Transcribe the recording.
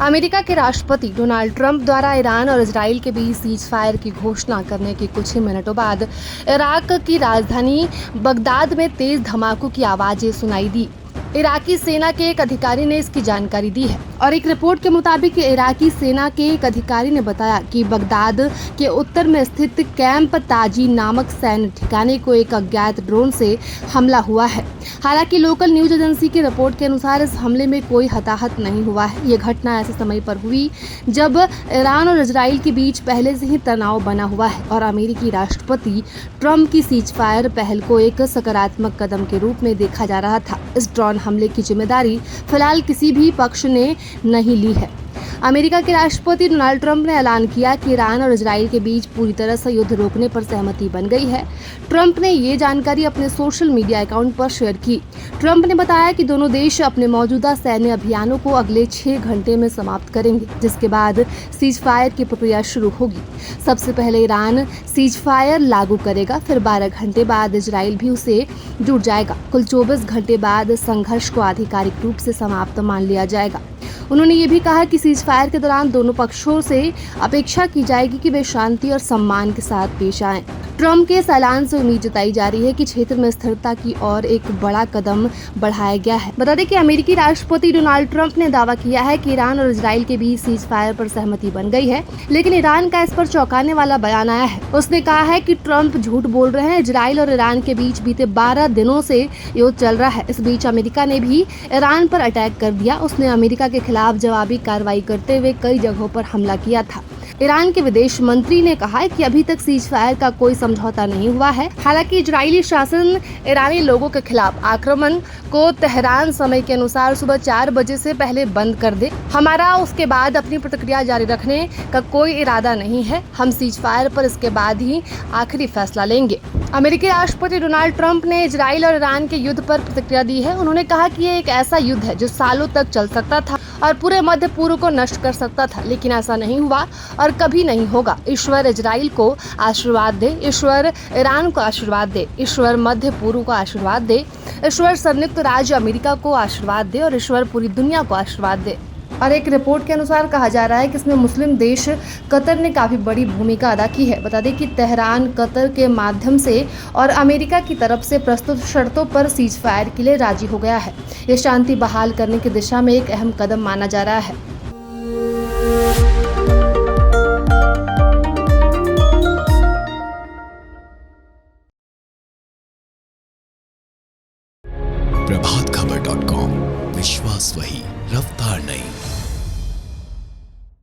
America के राष्ट्रपति Donald Trump द्वारा ईरान और इजराइल के बीच सीज फायर की घोषणा करने के कुछ ही मिनटों बाद इराक की राजधानी बगदाद में तेज धमाकों की आवाजें सुनाई दी। इराकी सेना के एक अधिकारी ने इसकी जानकारी दी है और एक रिपोर्ट के मुताबिक इराकी सेना के एक अधिकारी ने बताया कि बगदाद के उत्तर में स्थित कैंप ताजी नामक सैन्य ठिकाने को एक अज्ञात ड्रोन से हमला हुआ है। हालांकि लोकल न्यूज एजेंसी की रिपोर्ट के अनुसार इस हमले में कोई हताहत नहीं हुआ है। ये घटना ऐसे समय पर हुई जब ईरान और इजराइल के बीच पहले से ही तनाव बना हुआ है और अमेरिकी राष्ट्रपति ट्रंप की सीज फायर पहल को एक सकारात्मक कदम के रूप में देखा जा रहा था। इस ड्रोन हमले की जिम्मेदारी फिलहाल किसी भी पक्ष ने नहीं ली है। अमेरिका के राष्ट्रपति डोनाल्ड ट्रंप ने ऐलान किया कि ईरान और इजराइल के बीच पूरी तरह से युद्ध रोकने पर सहमति बन गई है। ट्रंप ने ये जानकारी अपने सोशल मीडिया अकाउंट पर शेयर की। ट्रंप ने बताया कि दोनों देश अपने मौजूदा सैन्य अभियानों को अगले 6 घंटे में समाप्त करेंगे, जिसके बाद सीज फायर की प्रक्रिया शुरू होगी। सबसे पहले ईरान सीज फायर लागू करेगा, फिर 12 घंटे बाद इजराइल भी उसे जुड़ जाएगा। कुल 24 घंटे बाद संघर्ष को आधिकारिक रूप से समाप्त मान लिया जाएगा। उन्होंने ये भी कहा कि सीज फायर के दौरान दोनों पक्षों से अपेक्षा की जाएगी कि वे शांति और सम्मान के साथ पेश आएं। ट्रंप के इस ऐलान से उम्मीद जताई जा रही है कि क्षेत्र में स्थिरता की ओर एक बड़ा कदम बढ़ाया गया है। बता दें कि अमेरिकी राष्ट्रपति डोनाल्ड ट्रंप ने दावा किया है कि ईरान और इजराइल के बीच सीज फायर पर सहमति बन गई है, लेकिन ईरान का इस पर चौंकाने वाला बयान आया है। उसने कहा है कि ट्रंप झूठ बोल रहे हैं। इजराइल और ईरान के बीच बीते 12 दिनों से युद्ध चल रहा है। इस बीच अमेरिका ने भी ईरान पर अटैक कर दिया। उसने अमेरिका के खिलाफ जवाबी कार्रवाई करते हुए कई जगहों पर हमला किया था। ईरान के विदेश मंत्री ने कहा है कि अभी तक सीज फायर का कोई समझौता नहीं हुआ है। हालांकि इजरायली शासन ईरानी लोगों के खिलाफ आक्रमण को तेहरान समय के अनुसार सुबह 4 बजे से पहले बंद कर दे। हमारा उसके बाद अपनी प्रतिक्रिया जारी रखने का कोई इरादा नहीं है। हम सीज फायर पर इसके बाद ही आखिरी फैसला लेंगे। अमेरिकी राष्ट्रपति डोनाल्ड ट्रंप ने इजराइल और ईरान के युद्ध पर प्रतिक्रिया दी है। उन्होंने कहा कि ये एक ऐसा युद्ध है जो सालों तक चल सकता था और पूरे मध्य पूर्व को नष्ट कर सकता था, लेकिन ऐसा नहीं हुआ और कभी नहीं होगा। ईश्वर इजराइल को आशीर्वाद दे, ईश्वर ईरान को आशीर्वाद दे, ईश्वर मध्य पूर्व को आशीर्वाद दे, ईश्वर संयुक्त राज्य अमेरिका को आशीर्वाद दे और ईश्वर पूरी दुनिया को आशीर्वाद दे। और एक रिपोर्ट के अनुसार कहा जा रहा है कि इसमें मुस्लिम देश कतर ने काफ़ी बड़ी भूमिका अदा की है। बता दें कि तेहरान कतर के माध्यम से और अमेरिका की तरफ से प्रस्तुत शर्तों पर सीज फायर के लिए राजी हो गया है। ये शांति बहाल करने की दिशा में एक अहम कदम माना जा रहा है।